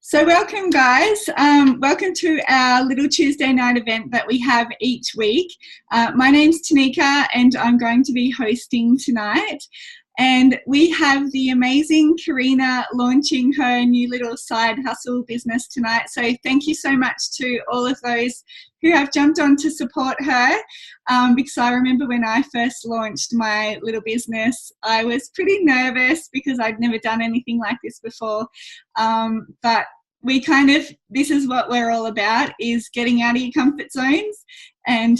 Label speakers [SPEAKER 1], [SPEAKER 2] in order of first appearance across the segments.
[SPEAKER 1] So welcome guys, welcome to our little Tuesday night event that we have each week. My name's Tanika and I'm going to be hosting tonight. And we have the amazing Karina launching her new little side hustle business tonight. So thank you so much to all of those who have jumped on to support her. Because I remember when I first launched my little business, I was pretty nervous because I'd never done anything like this before. But this is what we're all about, is getting out of your comfort zones and,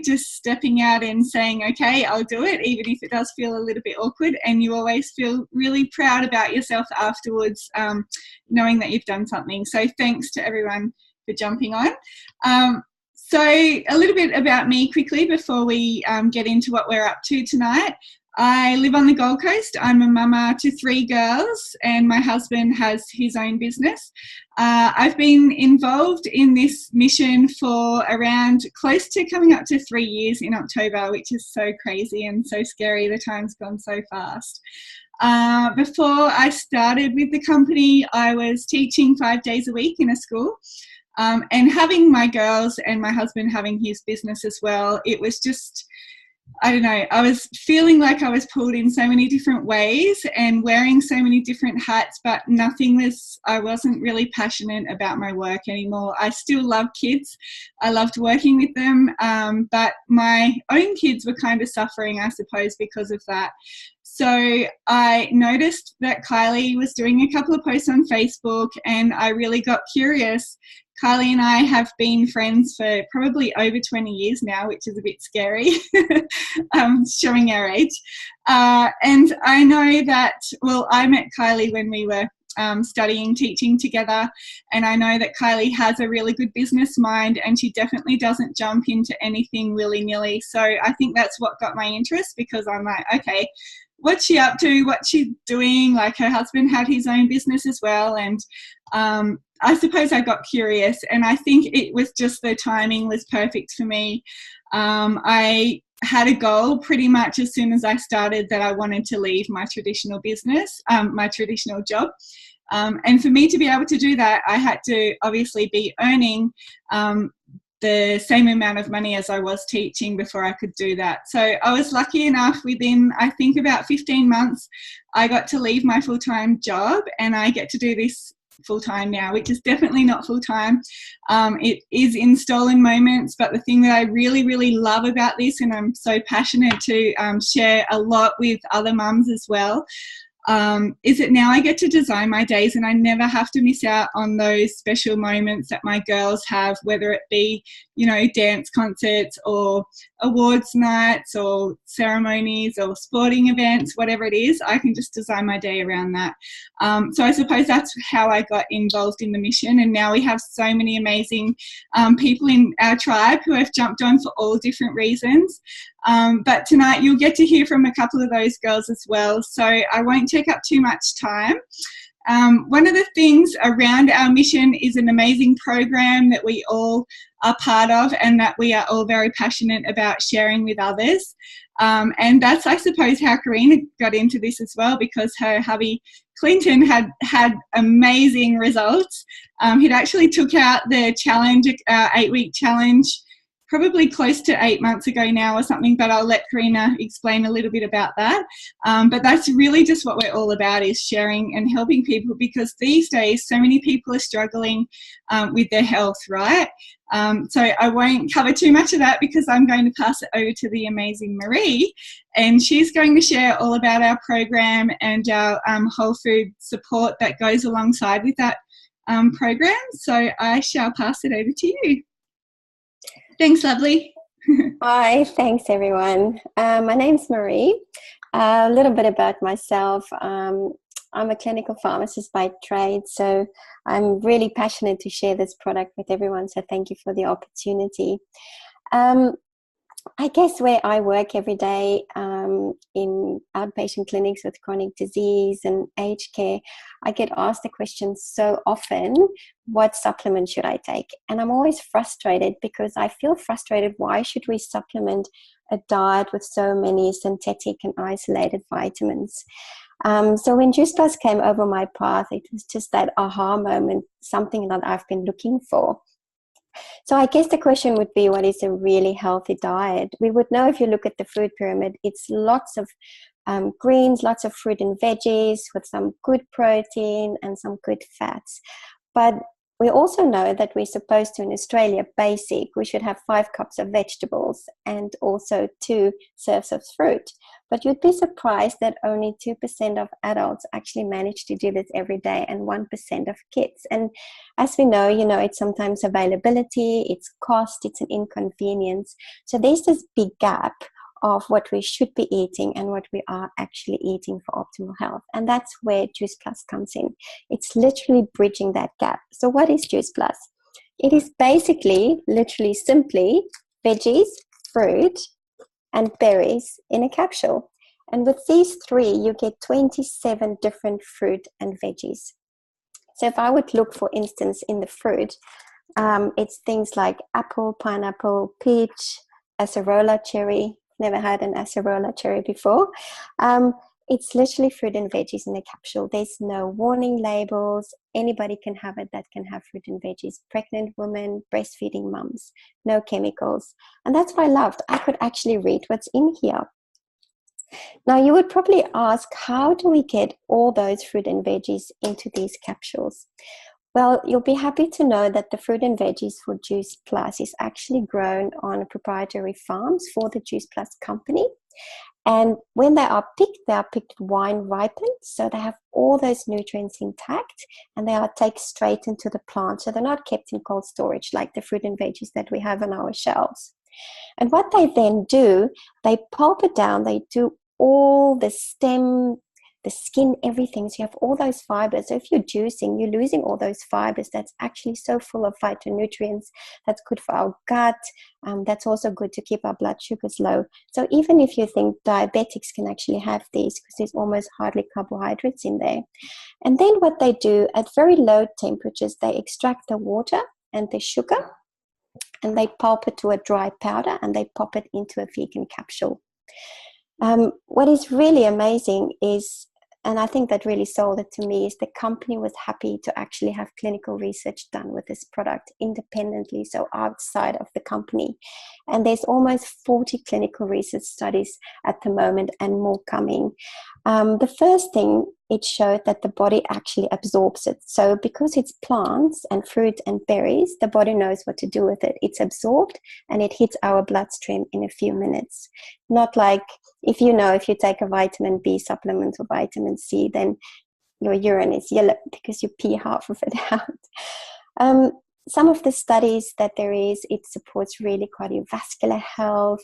[SPEAKER 1] just stepping out and saying, okay, I'll do it, even if it does feel a little bit awkward. And you always feel really proud about yourself afterwards, knowing that you've done something. So thanks to everyone for jumping on. So a little bit about me quickly before we get into what we're up to tonight. I live on the Gold Coast. I'm a mama to 3 girls and my husband has his own business. I've been involved in this mission for around close to coming up to 3 years in October, which is so crazy and so scary. The time's gone so fast. Before I started with the company, I was teaching 5 days a week in a school. And having my girls and my husband having his business as well, it was just, I don't know, I was feeling like I was pulled in so many different ways and wearing so many different hats, but I wasn't really passionate about my work anymore. I still love kids. I loved working with them, but my own kids were kind of suffering, I suppose, because of that. So I noticed that Kylie was doing a couple of posts on Facebook and I really got curious. Kylie and I have been friends for probably over 20 years now, which is a bit scary, showing our age. And I know that, I met Kylie when we were studying teaching together, and I know that Kylie has a really good business mind and she definitely doesn't jump into anything willy-nilly. So I think that's what got my interest, because I'm like, okay, what's she up to? What's she doing? Like, her husband had his own business as well. And I suppose I got curious, and I think it was just the timing was perfect for me. I had a goal pretty much as soon as I started that I wanted to leave my traditional business, my traditional job. And for me to be able to do that, I had to obviously be earning the same amount of money as I was teaching before I could do that. So I was lucky enough, within, I think, about 15 months, I got to leave my full-time job and I get to do this full-time now, which is definitely not full-time. It is in stolen moments, but the thing that I really, really love about this, and I'm so passionate to share a lot with other mums as well, is that now I get to design my days and I never have to miss out on those special moments that my girls have, whether it be, dance concerts or awards nights or ceremonies or sporting events, whatever it is. I can just design my day around that. So I suppose that's how I got involved in the mission, and now we have so many amazing people in our tribe who have jumped on for all different reasons. But tonight you'll get to hear from a couple of those girls as well, so I won't take up too much time. One of the things around our mission is an amazing program that we all are part of and that we are all very passionate about sharing with others. And that's, I suppose, how Karina got into this as well, because her hubby Clinton had amazing results. He'd actually took out the challenge, 8-week challenge, probably close to 8 months ago now or something, but I'll let Karina explain a little bit about that. But that's really just what we're all about, is sharing and helping people, because these days so many people are struggling with their health, right? So I won't cover too much of that because I'm going to pass it over to the amazing Marie, and she's going to share all about our program and our whole food support that goes alongside with that program. So I shall pass it over to you. Thanks, lovely.
[SPEAKER 2] Hi, thanks everyone. My name's Marie. A little bit about myself. I'm a clinical pharmacist by trade, so I'm really passionate to share this product with everyone, so thank you for the opportunity. I guess where I work every day in outpatient clinics with chronic disease and aged care, I get asked the question so often, what supplement should I take? And I'm always frustrated because I feel frustrated. Why should we supplement a diet with so many synthetic and isolated vitamins? So when Juice Plus came over my path, it was just that aha moment, something that I've been looking for. So I guess the question would be, what is a really healthy diet? We would know if you look at the food pyramid, it's lots of greens, lots of fruit and veggies with some good protein and some good fats. But we also know that we're supposed to, in Australia, basic, we should have 5 cups of vegetables and also 2 serves of fruit. But you'd be surprised that only 2% of adults actually manage to do this every day, and 1% of kids. And as we know, it's sometimes availability, it's cost, it's an inconvenience. So there's this big gap of what we should be eating and what we are actually eating for optimal health. And that's where Juice Plus comes in. It's literally bridging that gap. So what is Juice Plus? It is basically, literally, simply veggies, fruit, and berries in a capsule. And with these 3, you get 27 different fruit and veggies. So if I would look, for instance, in the fruit, it's things like apple, pineapple, peach, acerola cherry. Never had an acerola cherry before. It's literally fruit and veggies in a capsule. There's no warning labels. Anybody can have it that can have fruit and veggies. Pregnant women, breastfeeding mums, no chemicals. And that's what I loved. I could actually read what's in here. Now, you would probably ask, how do we get all those fruit and veggies into these capsules? Well, you'll be happy to know that the fruit and veggies for Juice Plus is actually grown on proprietary farms for the Juice Plus company. And when they are picked wine ripened, so they have all those nutrients intact, and they are taken straight into the plant. So they're not kept in cold storage like the fruit and veggies that we have on our shelves. And what they then do, they pulp it down, they do all the stem, the skin, everything. So you have all those fibers. So if you're juicing, you're losing all those fibers. That's actually so full of phytonutrients. That's good for our gut. That's also good to keep our blood sugars low. So even if you think diabetics can actually have these, because there's almost hardly carbohydrates in there. And then what they do at very low temperatures, they extract the water and the sugar, and they pulp it to a dry powder, and they pop it into a vegan capsule. What is really amazing is, and I think that really sold it to me, is the company was happy to actually have clinical research done with this product independently, so outside of the company. And there's almost 40 clinical research studies at the moment, and more coming. The first thing, it showed that the body actually absorbs it. So because it's plants and fruit and berries, the body knows what to do with it. It's absorbed and it hits our bloodstream in a few minutes. Not like if you take a vitamin B supplement or vitamin C, then your urine is yellow because you pee half of it out. Some of the studies that there is, it supports really cardiovascular health.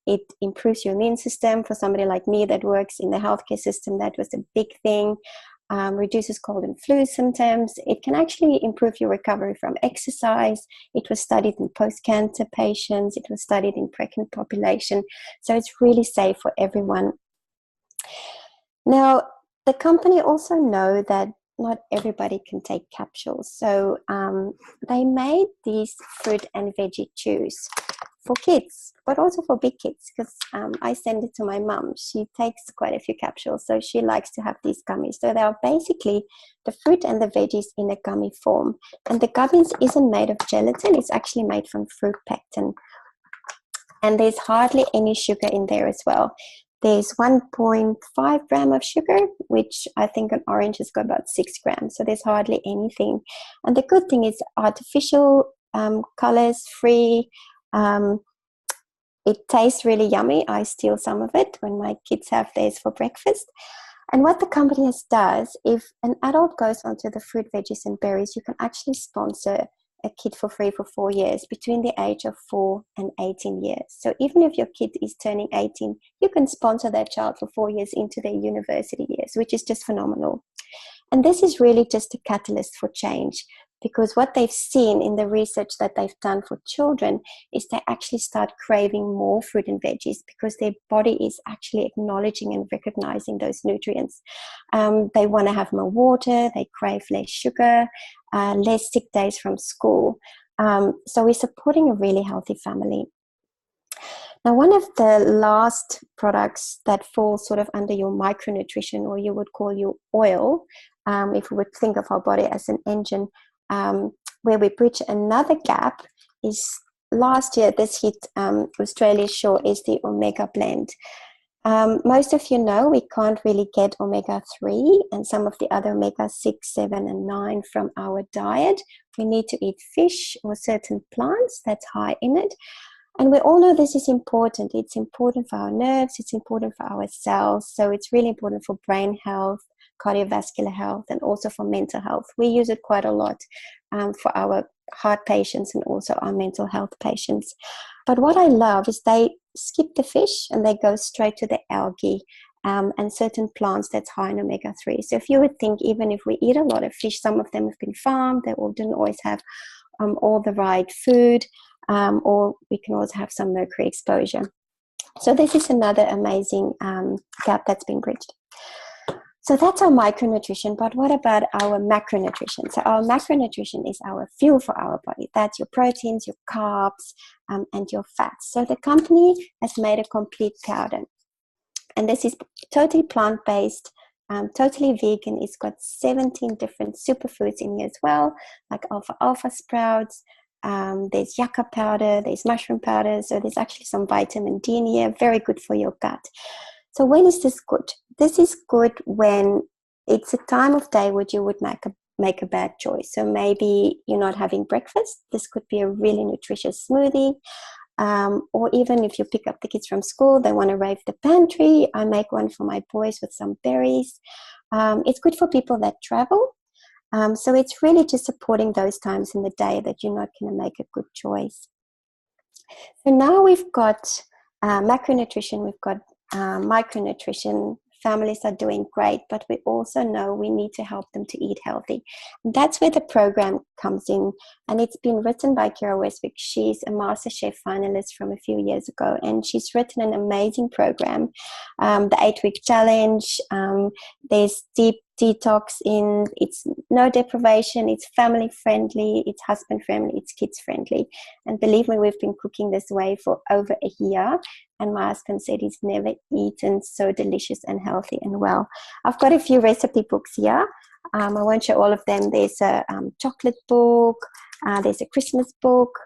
[SPEAKER 2] It improves your immune system. For somebody like me that works in the healthcare system, that was a big thing. Reduces cold and flu symptoms. It can actually improve your recovery from exercise. It was studied in post-cancer patients. It was studied in pregnant population. So it's really safe for everyone. Now, the company also know that not everybody can take capsules. So they made these fruit and veggie chews for kids, but also for big kids, because I send it to my mum. She takes quite a few capsules, so she likes to have these gummies. So they are basically the fruit and the veggies in a gummy form. And the gummies isn't made of gelatin, it's actually made from fruit pectin. And there's hardly any sugar in there as well. There's 1.5 gram of sugar, which I think an orange has got about 6 grams. So there's hardly anything. And the good thing is artificial colors, free. It tastes really yummy. I steal some of it when my kids have theirs for breakfast. And what the company does, if an adult goes onto the fruit, veggies, and berries, you can actually sponsor a kid for free for 4 years between the age of 4 and 18 years. So even if your kid is turning 18, you can sponsor that child for 4 years into their university years, which is just phenomenal. And this is really just a catalyst for change, because what they've seen in the research that they've done for children is they actually start craving more fruit and veggies because their body is actually acknowledging and recognizing those nutrients. They want to have more water, they crave less sugar, less sick days from school. So we're supporting a really healthy family. Now, one of the last products that falls sort of under your micronutrition, or you would call your oil, if we would think of our body as an engine, where we bridge another gap, is last year this hit Australia's shore, is the omega blend. Most of you know we can't really get omega-3 and some of the other omega-6, 7 and 9 from our diet. We need to eat fish or certain plants that's high in it. And we all know this is important. It's important for our nerves, it's important for our cells, so it's really important for brain health, cardiovascular health, and also for mental health. We use it quite a lot for our heart patients and also our mental health patients. But what I love is they skip the fish and they go straight to the algae and certain plants that's high in omega-3. So if you would think, even if we eat a lot of fish, some of them have been farmed, they all didn't always have all the right food, or we can also have some mercury exposure. So this is another amazing gap that's been bridged. So that's our micronutrition, but what about our macronutrition? So our macronutrition is our fuel for our body. That's your proteins, your carbs, and your fats. So the company has made a complete powder. And this is totally plant-based, totally vegan. It's got 17 different superfoods in here as well, like alfalfa sprouts. There's yucca powder, there's mushroom powder. So there's actually some vitamin D in here, very good for your gut. So when is this good? This is good when it's a time of day where you would make a bad choice. So maybe you're not having breakfast. This could be a really nutritious smoothie. Or even if you pick up the kids from school, they want to rave the pantry. I make one for my boys with some berries. It's good for people that travel. So it's really just supporting those times in the day that you're not going to make a good choice. So now we've got macronutrition, we've got micronutrition. Families are doing great, but we also know we need to help them to eat healthy. And that's where the program comes in. And it's been written by Kira Westwick. She's a MasterChef finalist from a few years ago, and she's written an amazing program, the 8-week challenge. There's deep detox in, it's no deprivation, it's family friendly, it's husband friendly, it's kids friendly. And believe me, we've been cooking this way for over a year, and my husband said he's never eaten so delicious and healthy and well. I've got a few recipe books here. I won't show all of them. There's a chocolate book, there's a Christmas book,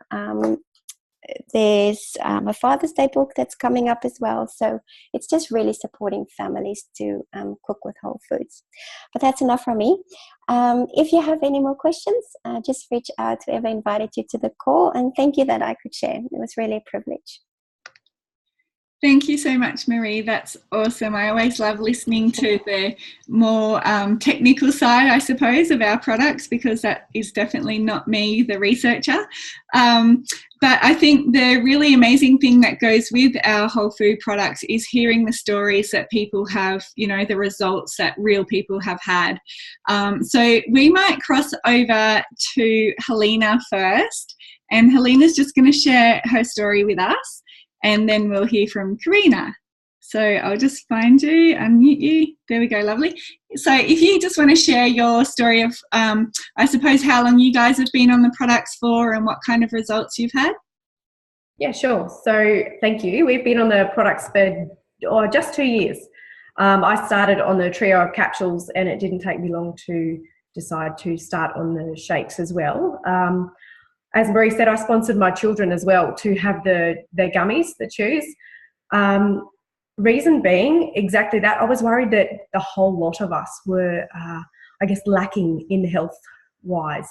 [SPEAKER 2] there's a Father's Day book that's coming up as well. So it's just really supporting families to cook with whole foods. But that's enough from me. If you have any more questions, just reach out to whoever invited you to the call. And thank you that I could share. It was really a privilege.
[SPEAKER 1] Thank you so much, Marie. That's awesome. I always love listening to the more technical side, I suppose, of our products, because that is definitely not me, the researcher. But I think the really amazing thing that goes with our whole food products is hearing the stories that people have, you know, the results that real people have had. So we might cross over to Helena first, and Helena's just going to share her story with us. And then we'll hear from Karina. So I'll just find you, unmute you. There we go, lovely. So if you just want to share your story of, I suppose, how long you guys have been on the products for and what kind of results you've had.
[SPEAKER 3] Yeah, sure. So thank you. We've been on the products for just 2 years. I started on the trio of capsules, and it didn't take me long to decide to start on the shakes as well. As Marie said, I sponsored my children as well to have their gummies, the chews. Reason being exactly that. I was worried that the whole lot of us were, I guess, lacking in health-wise.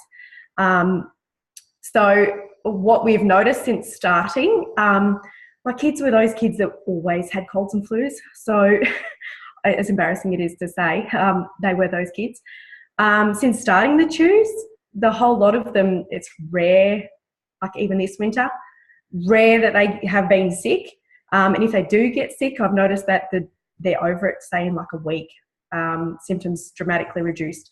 [SPEAKER 3] So what we've noticed since starting, my kids were those kids that always had colds and flus. So as embarrassing it is to say, they were those kids. Since starting the chews, the whole lot of them, it's rare, like even this winter, rare that they have been sick. And if they do get sick, I've noticed that they're over it, say, in like a week. Symptoms dramatically reduced.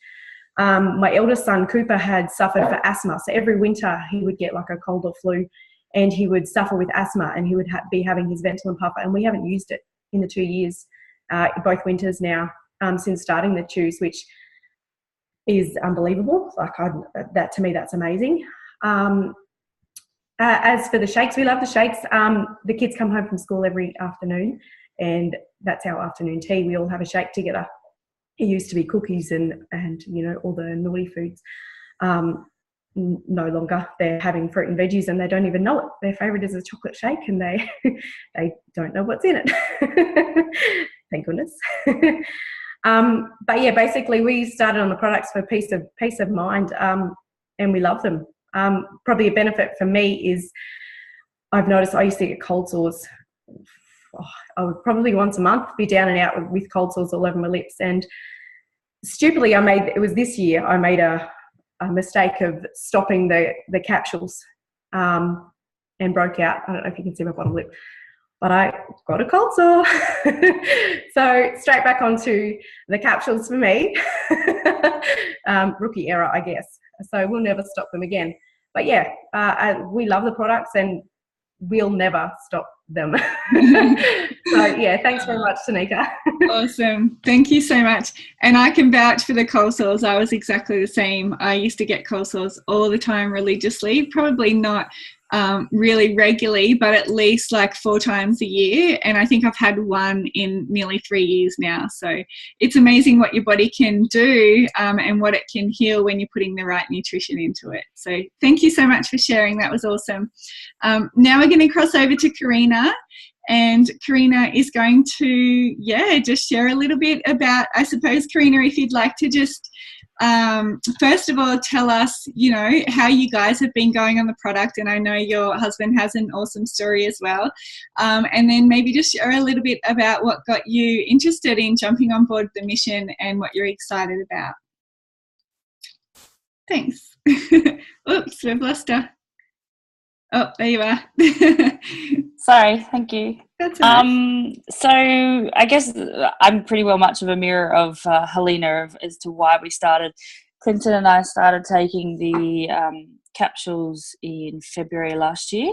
[SPEAKER 3] My eldest son, Cooper, had suffered for asthma. So every winter he would get like a cold or flu, and he would suffer with asthma, and he would be having his Ventolin puffer. And we haven't used it in the 2 years, both winters now, since starting the chews, which is unbelievable. Like that, to me, that's amazing. As for the shakes, we love the shakes. The kids come home from school every afternoon, and that's our afternoon tea. We all have a shake together. It used to be cookies and all the naughty foods. No longer. They're having fruit and veggies, and they don't even know it. Their favourite is a chocolate shake, and they they don't know what's in it. Thank goodness. But yeah, basically we started on the products for peace of mind, and we love them. Probably a benefit for me is I've noticed I used to get cold sores. I would probably once a month be down and out with cold sores all over my lips, and stupidly it was this year I made a mistake of stopping the capsules, and broke out. I don't know if you can see my bottom lip, but I got a cold sore. So straight back onto the capsules for me. Rookie error, I guess. So we'll never stop them again. But yeah, we love the products and we'll never stop them. So yeah, thanks very much, Tanika.
[SPEAKER 1] Awesome. Thank you so much. And I can vouch for the cold sores. I was exactly the same. I used to get cold sores all the time religiously, probably not really regularly, but at least like 4 times a year. And I think I've had one in nearly 3 years now. So it's amazing what your body can do and what it can heal when you're putting the right nutrition into it. So thank you so much for sharing. That was awesome. Now we're going to cross over to Karina. And Karina is going to, just share a little bit about, I suppose, Karina, if you'd like to just first of all, tell us, how you guys have been going on the product. And I know your husband has an awesome story as well. And then maybe just share a little bit about what got you interested in jumping on board the mission and what you're excited about. Thanks. Oops, we've lost her. Oh, there you are.
[SPEAKER 4] Sorry, thank you.
[SPEAKER 1] That's all right.
[SPEAKER 4] So I guess I'm pretty well much of a mirror of Helena as to why we started. Clinton and I started taking the capsules in February last year,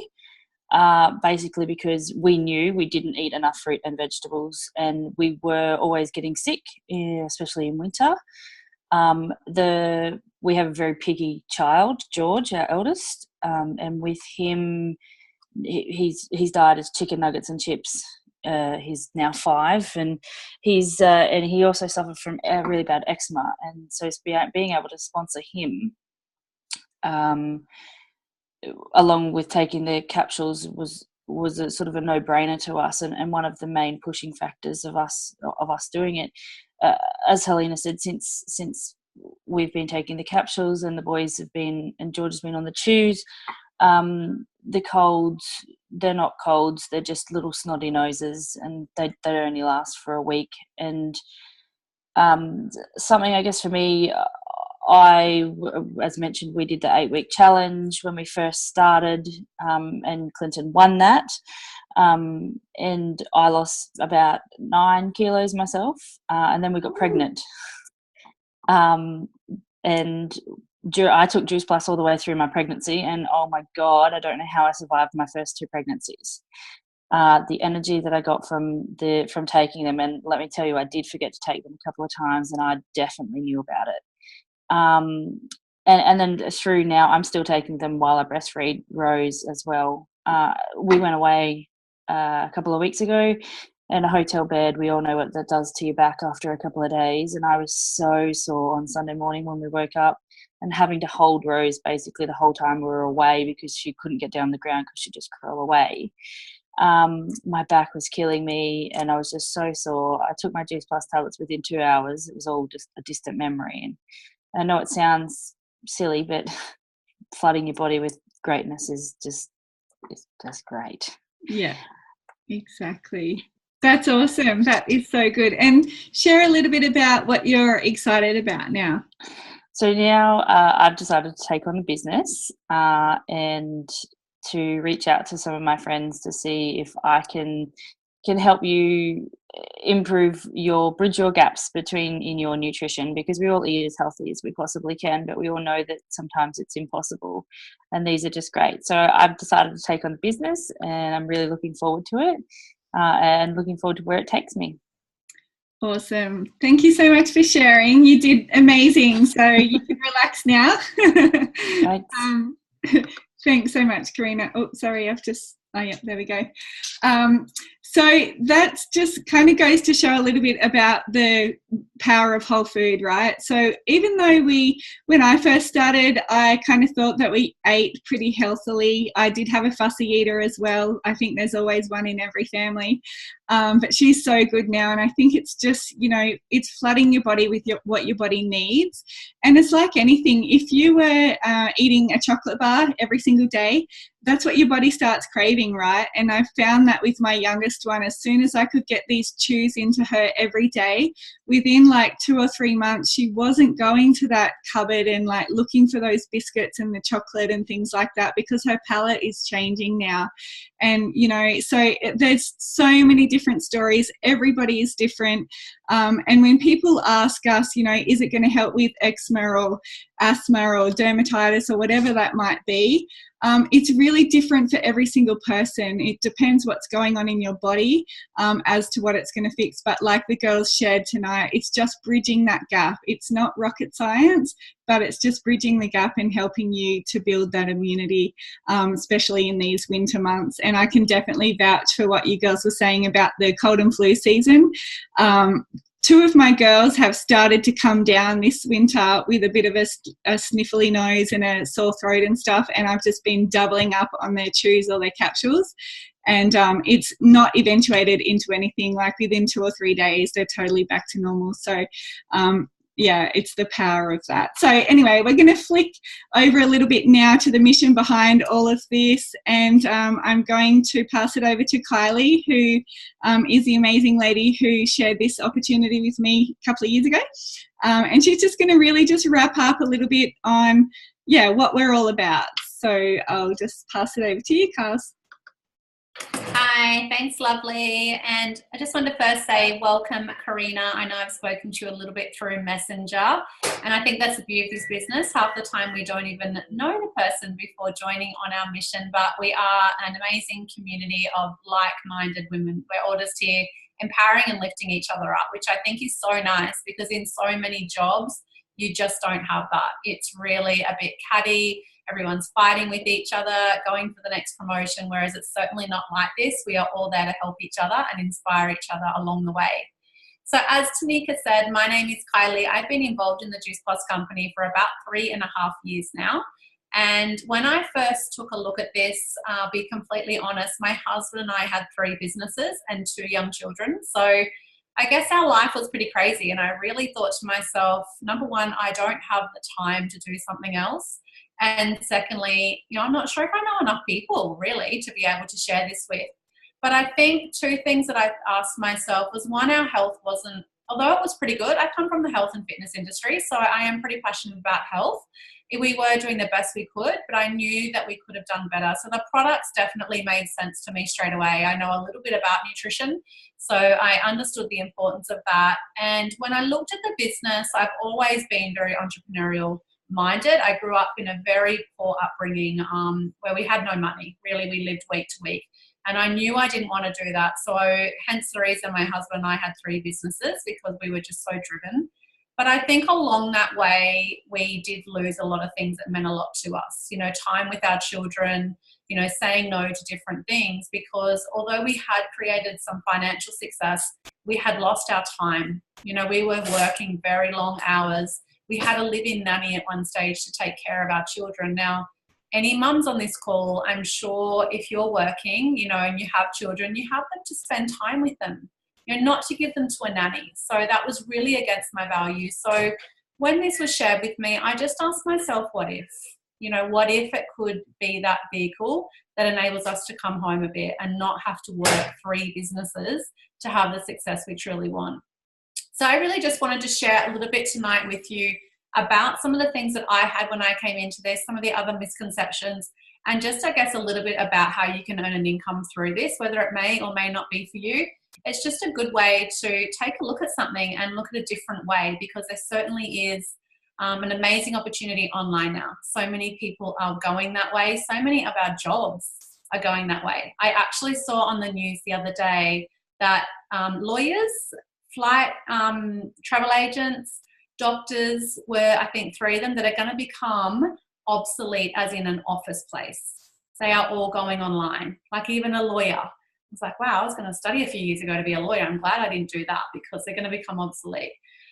[SPEAKER 4] basically because we knew we didn't eat enough fruit and vegetables, and we were always getting sick, especially in winter. We have a very picky child, George, our eldest, and with him, his diet is chicken nuggets and chips. He's now 5, and and he also suffered from a really bad eczema, and so being able to sponsor him, along with taking the capsules, was a sort of a no-brainer to us, and one of the main pushing factors of us doing it. As Helena said, since we've been taking the capsules and the boys have been, and George has been on the chews, the colds, they're not colds, they're just little snotty noses, and they only last for a week. And something, I guess, for me, as mentioned, we did the 8-week challenge when we first started, and Clinton won that. And I lost about 9 kilos myself, and then we got pregnant. And I took Juice Plus all the way through my pregnancy, and oh my God, I don't know how I survived my first 2 pregnancies. The energy that I got from taking them, and let me tell you, I did forget to take them a couple of times, and I definitely knew about it. And then through now, I'm still taking them while I breastfeed Rose as well. We went away a couple of weeks ago, in a hotel bed. We all know what that does to your back after a couple of days, and I was so sore on Sunday morning when we woke up, and having to hold Rose basically the whole time we were away because she couldn't get down the ground because she'd just crawl away. My back was killing me, and I was just so sore. I took my Juice Plus tablets within 2 hours. It was all just a distant memory, and I know it sounds silly, but flooding your body with greatness is just great.
[SPEAKER 1] Yeah, exactly. That's awesome. That is so good. And share a little bit about what you're excited about now.
[SPEAKER 4] So now I've decided to take on a business and to reach out to some of my friends to see if I can help you bridge your gaps in your nutrition, because we all eat as healthy as we possibly can, but we all know that sometimes it's impossible, and these are just great. So I've decided to take on a business, and I'm really looking forward to it, and looking forward to where it takes me.
[SPEAKER 1] Awesome. Thank you so much for sharing. You did amazing. So you can relax now.
[SPEAKER 4] Thanks.
[SPEAKER 1] Thanks so much, Karina. Oh, sorry, yeah, there we go. So that just kind of goes to show a little bit about the power of whole food, right? So even though when I first started, I kind of thought that we ate pretty healthily. I did have a fussy eater as well. I think there's always one in every family. But she's so good now, and I think it's just, it's flooding your body with what your body needs. And it's like anything. If you were eating a chocolate bar every single day, that's what your body starts craving, right? And I found that with my youngest one, as soon as I could get these chews into her every day, within like 2 or 3 months, she wasn't going to that cupboard and like looking for those biscuits and the chocolate and things like that, because her palate is changing now. And, so there's so many different stories. Everybody is different. And when people ask us, is it going to help with eczema or asthma or dermatitis or whatever that might be, it's really different for every single person. It depends what's going on in your body as to what it's going to fix. But like the girls shared tonight, it's just bridging that gap. It's not rocket science, but it's just bridging the gap and helping you to build that immunity, especially in these winter months. And I can definitely vouch for what you girls were saying about the cold and flu season. 2 of my girls have started to come down this winter with a bit of a sniffly nose and a sore throat and stuff, and I've just been doubling up on their chews or their capsules, and it's not eventuated into anything. Like within 2 or 3 days, they're totally back to normal. So yeah, it's the power of that. So anyway, we're going to flick over a little bit now to the mission behind all of this, and I'm going to pass it over to Kylie, who is the amazing lady who shared this opportunity with me a couple of years ago, and she's just going to really just wrap up a little bit on, what we're all about. So I'll just pass it over to you, Kylie.
[SPEAKER 5] Hi, thanks, lovely. And I just wanted to first say welcome, Karina. I know I've spoken to you a little bit through Messenger, and I think that's the beauty of this business. Half the time we don't even know the person before joining on our mission, but we are an amazing community of like-minded women. We're all just here empowering and lifting each other up, which I think is so nice, because in so many jobs, you just don't have that. It's really a bit catty. Everyone's fighting with each other, going for the next promotion, whereas it's certainly not like this. We are all there to help each other and inspire each other along the way. So as Tanika said, my name is Kylie. I've been involved in the Juice Plus company for about 3.5 years now. And when I first took a look at this, I'll be completely honest, my husband and I had 3 businesses and 2 young children. So I guess our life was pretty crazy. And I really thought to myself, number one, I don't have the time to do something else. And secondly, I'm not sure if I know enough people really to be able to share this with. But I think 2 things that I asked myself was, one, our health wasn't, although it was pretty good. I come from the health and fitness industry, so I am pretty passionate about health. We were doing the best we could, but I knew that we could have done better. So the products definitely made sense to me straight away. I know a little bit about nutrition, so I understood the importance of that. And when I looked at the business, I've always been very entrepreneurial minded. I grew up in a very poor upbringing where we had no money. Really, we lived week to week. And I knew I didn't want to do that. So hence the reason my husband and I had 3 businesses, because we were just so driven. But I think along that way, we did lose a lot of things that meant a lot to us. Time with our children, saying no to different things, because although we had created some financial success, we had lost our time. We were working very long hours. We had a live-in nanny at one stage to take care of our children. Now, any mums on this call, I'm sure if you're working, and you have children, you have them to spend time with them, not to give them to a nanny. So that was really against my values. So when this was shared with me, I just asked myself, what if? What if it could be that vehicle that enables us to come home a bit and not have to work 3 businesses to have the success we truly want? So I really just wanted to share a little bit tonight with you about some of the things that I had when I came into this, some of the other misconceptions, and just, I guess, a little bit about how you can earn an income through this, whether it may or may not be for you. It's just a good way to take a look at something and look at a different way, because there certainly is an amazing opportunity online now. So many people are going that way. So many of our jobs are going that way. I actually saw on the news the other day that lawyers, flight travel agents, doctors were, I think, 3 of them that are going to become obsolete as in an office place. They are all going online, like even a lawyer. It's like, wow, I was going to study a few years ago to be a lawyer. I'm glad I didn't do that because they're going to become obsolete.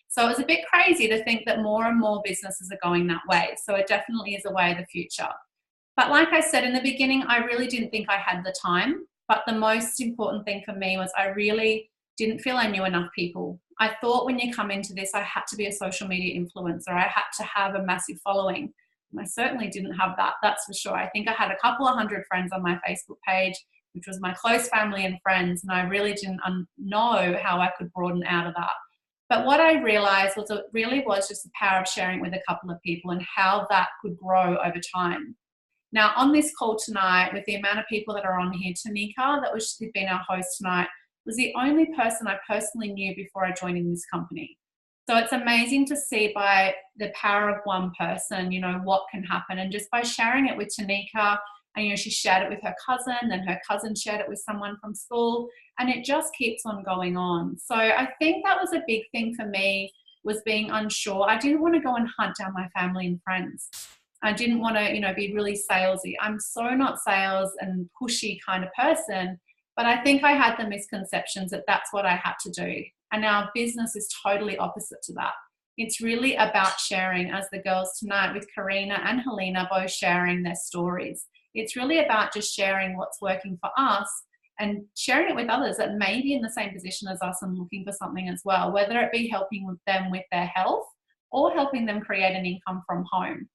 [SPEAKER 5] So it's a bit crazy to think that more and more businesses are going that way. So it definitely is a way of the future. But like I said in the beginning, I really didn't think I had the time. But the most important thing for me was I really didn't feel I knew enough people. I thought when you come into this, I had to be a social media influencer. I had to have a massive following. And I certainly didn't have that, that's for sure. I think I had a couple of hundred friends on my Facebook page, which was my close family and friends. And I really didn't know how I could broaden out of that. But what I realized was it really was just the power of sharing with a couple of people and how that could grow over time. Now, on this call tonight, with the amount of people that are on here, Tanika, that was been our host tonight, was the only person I personally knew before I joined in this company. So it's amazing to see by the power of one person, you know, what can happen. And just by sharing it with Tanika, and, you know, she shared it with her cousin, then her cousin shared it with someone from school, and it just keeps on going on. So I think that was a big thing for me, was being unsure. I didn't want to go and hunt down my family and friends. I didn't want to, you know, be really salesy. I'm so not sales and pushy kind of person, but I think I had the misconceptions that that's what I had to do. And our business is totally opposite to that. It's really about sharing, as the girls tonight with Karina and Helena both sharing their stories. It's really about just sharing what's working for us and sharing it with others that may be in the same position as us and looking for something as well, whether it be helping them with their health or helping them create an income from home.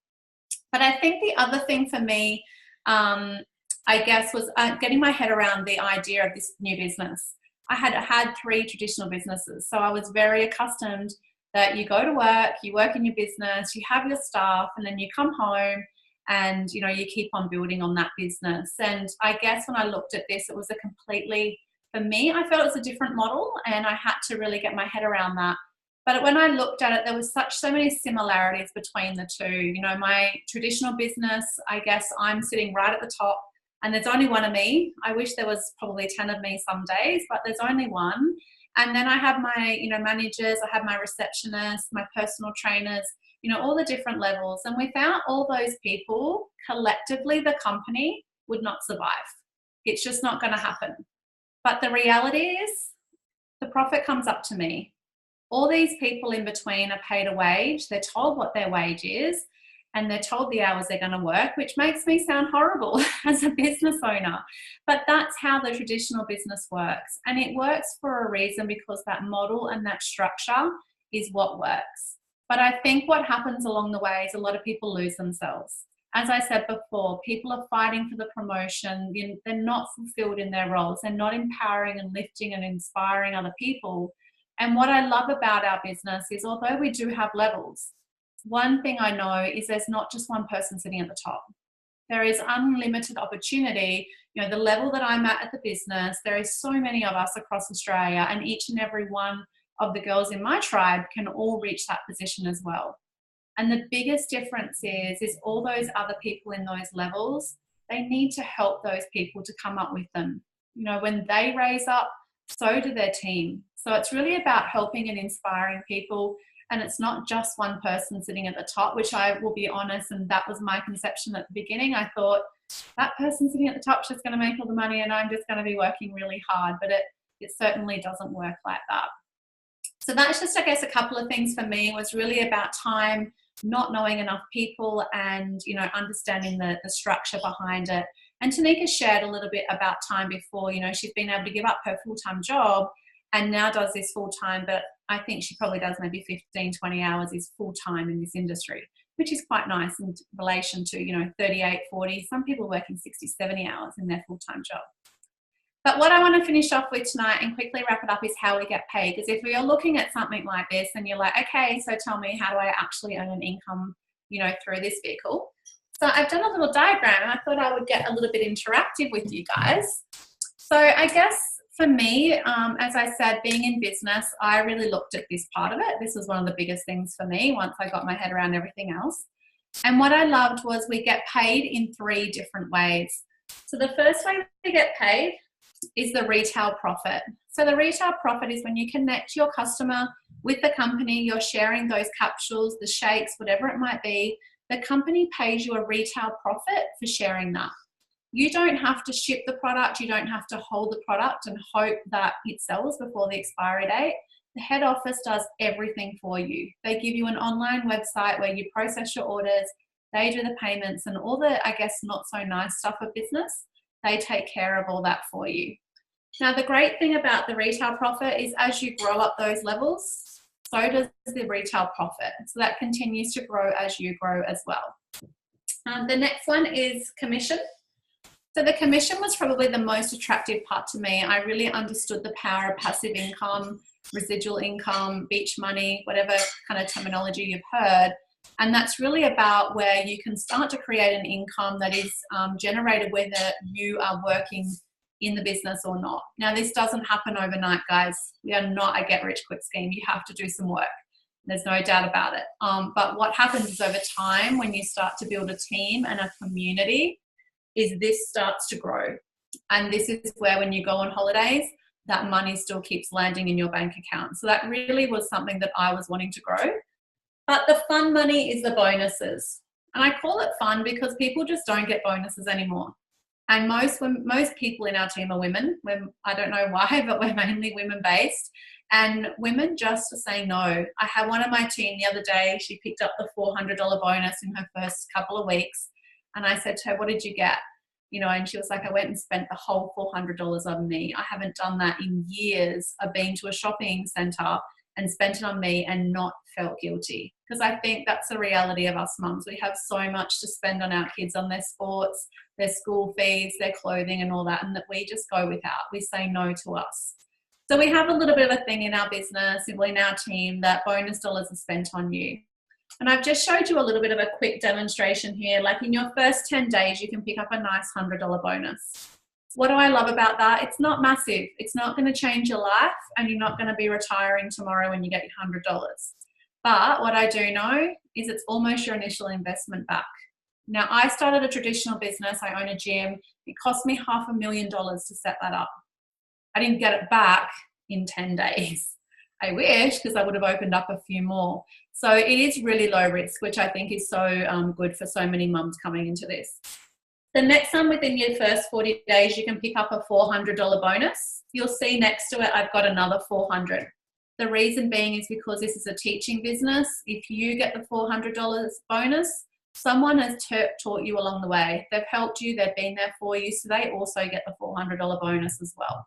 [SPEAKER 5] But I think the other thing for me, I guess, was getting my head around the idea of this new business. I had 3 traditional businesses, so I was very accustomed that you go to work, you work in your business, you have your staff, and then you come home and, you know, you keep on building on that business. And I guess when I looked at this, it was a completely, for me, I felt it was a different model, and I had to really get my head around that. But when I looked at it, there was so many similarities between the two. You know, my traditional business, I guess I'm sitting right at the top, and there's only one of me. I wish there was probably 10 of me some days, but there's only one. And then I have my, you know, managers, I have my receptionists, my personal trainers, you know, all the different levels. And without all those people, collectively, the company would not survive. It's just not going to happen. But the reality is, the profit comes up to me. All these people in between are paid a wage. They're told what their wage is, and they're told the hours they're going to work, which makes me sound horrible as a business owner. But that's how the traditional business works. And it works for a reason, because that model and that structure is what works. But I think what happens along the way is a lot of people lose themselves. As I said before, people are fighting for the promotion. They're not fulfilled in their roles. They're not empowering and lifting and inspiring other people. And what I love about our business is, although we do have levels, one thing I know is there's not just one person sitting at the top. There is unlimited opportunity. You know, the level that I'm at the business, there is so many of us across Australia, and each and every one of the girls in my tribe can all reach that position as well. And the biggest difference is all those other people in those levels, they need to help those people to come up with them. You know, when they raise up, so do their team. So it's really about helping and inspiring people. And it's not just one person sitting at the top, which I will be honest, and that was my conception at the beginning. I thought that person sitting at the top is just going to make all the money and I'm just going to be working really hard. But it certainly doesn't work like that. So that's just, I guess, a couple of things for me. It was really about time, not knowing enough people, and, you know, understanding the structure behind it. And Tanika shared a little bit about time before. You know, she's been able to give up her full-time job and now does this full-time, but I think she probably does maybe 15, 20 hours is full-time in this industry, which is quite nice in relation to, you know, 38, 40, some people working 60, 70 hours in their full-time job. But what I want to finish off with tonight and quickly wrap it up is how we get paid. Because if we are looking at something like this and you're like, okay, so tell me, how do I actually earn an income, you know, through this vehicle? So I've done a little diagram and I thought I would get a little bit interactive with you guys. So I guess for me, as I said, being in business, I really looked at this part of it. This was one of the biggest things for me once I got my head around everything else. And what I loved was we get paid in 3 different ways. So the first way we get paid is the retail profit. So the retail profit is when you connect your customer with the company, you're sharing those capsules, the shakes, whatever it might be, the company pays you a retail profit for sharing that. You don't have to ship the product. You don't have to hold the product and hope that it sells before the expiry date. The head office does everything for you. They give you an online website where you process your orders, they do the payments and all the, I guess, not so nice stuff of business. They take care of all that for you. Now, the great thing about the retail profit is as you grow up those levels, so does the retail profit. So that continues to grow as you grow as well. The next one is commission. So the commission was probably the most attractive part to me. I really understood the power of passive income, residual income, beach money, whatever kind of terminology you've heard. And that's really about where you can start to create an income that is generated whether you are working in the business or not. Now, this doesn't happen overnight, guys. We are not a get-rich-quick scheme. You have to do some work. There's no doubt about it. But what happens is over time, when you start to build a team and a community, is this starts to grow. And this is where when you go on holidays, that money still keeps landing in your bank account. So that really was something that I was wanting to grow. But the fun money is the bonuses. And I call it fun because people just don't get bonuses anymore. And most people in our team are women. I don't know why, but we're mainly women-based. And women just are saying no. I had one of my team the other day. She picked up the $400 bonus in her first couple of weeks. And I said to her, what did you get? You know, and she was like, I went and spent the whole $400 on me. I haven't done that in years. I've been to a shopping centre and spent it on me and not felt guilty. Because I think that's the reality of us mums. We have so much to spend on our kids, on their sports, their school fees, their clothing and all that, and that we just go without. We say no to us. So we have a little bit of a thing in our business, in our team, that bonus dollars are spent on you. And I've just showed you a little bit of a quick demonstration here. Like in your first 10 days, you can pick up a nice $100 bonus. What do I love about that? It's not massive. It's not going to change your life and you're not going to be retiring tomorrow when you get your $100. But what I do know is it's almost your initial investment back. Now, I started a traditional business. I own a gym. It cost me $500,000 to set that up. I didn't get it back in 10 days. I wish, because I would have opened up a few more. So it is really low risk, which I think is so good for so many mums coming into this. The next one, within your first 40 days, you can pick up a $400 bonus. You'll see next to it, I've got another $400. The reason being is because this is a teaching business. If you get the $400 bonus, someone has taught you along the way. They've helped you, they've been there for you, so they also get the $400 bonus as well.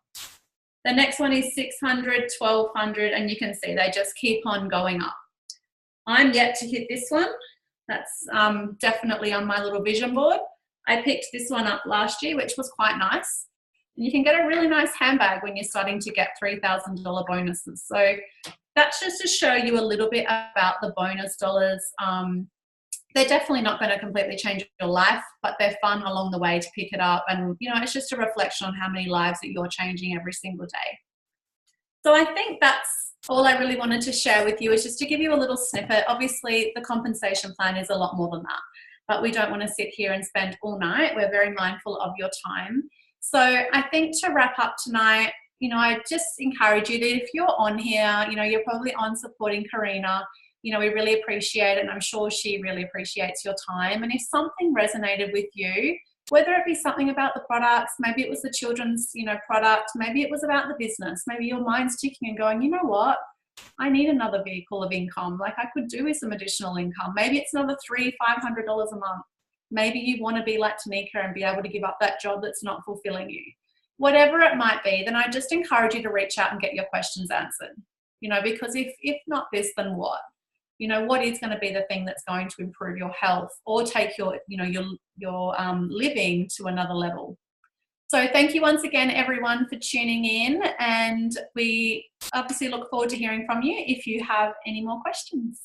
[SPEAKER 5] The next one is $600, $1,200, and you can see they just keep on going up. I'm yet to hit this one. That's definitely on my little vision board. I picked this one up last year, which was quite nice. And you can get a really nice handbag when you're starting to get $3,000 bonuses. So that's just to show you a little bit about the bonus dollars. They're definitely not going to completely change your life, but they're fun along the way to pick it up. And, you know, it's just a reflection on how many lives that you're changing every single day. So I think that's all I really wanted to share with you, is just to give you a little snippet. Obviously, the compensation plan is a lot more than that, but we don't want to sit here and spend all night. We're very mindful of your time. So I think to wrap up tonight, you know, I just encourage you that if you're on here, you know, you're probably on supporting Karina. You know, we really appreciate it, and I'm sure she really appreciates your time. And if something resonated with you, whether it be something about the products, maybe it was the children's, you know, product, maybe it was about the business, maybe your mind's ticking and going, you know what, I need another vehicle of income. Like, I could do with some additional income. Maybe it's another $300, $500 a month. Maybe you want to be like Tanika and be able to give up that job that's not fulfilling you. Whatever it might be, then I just encourage you to reach out and get your questions answered. You know, because if not this, then what? You know, what is going to be the thing that's going to improve your health or take your, you know, your living to another level? So thank you once again, everyone, for tuning in. And we obviously look forward to hearing from you if you have any more questions.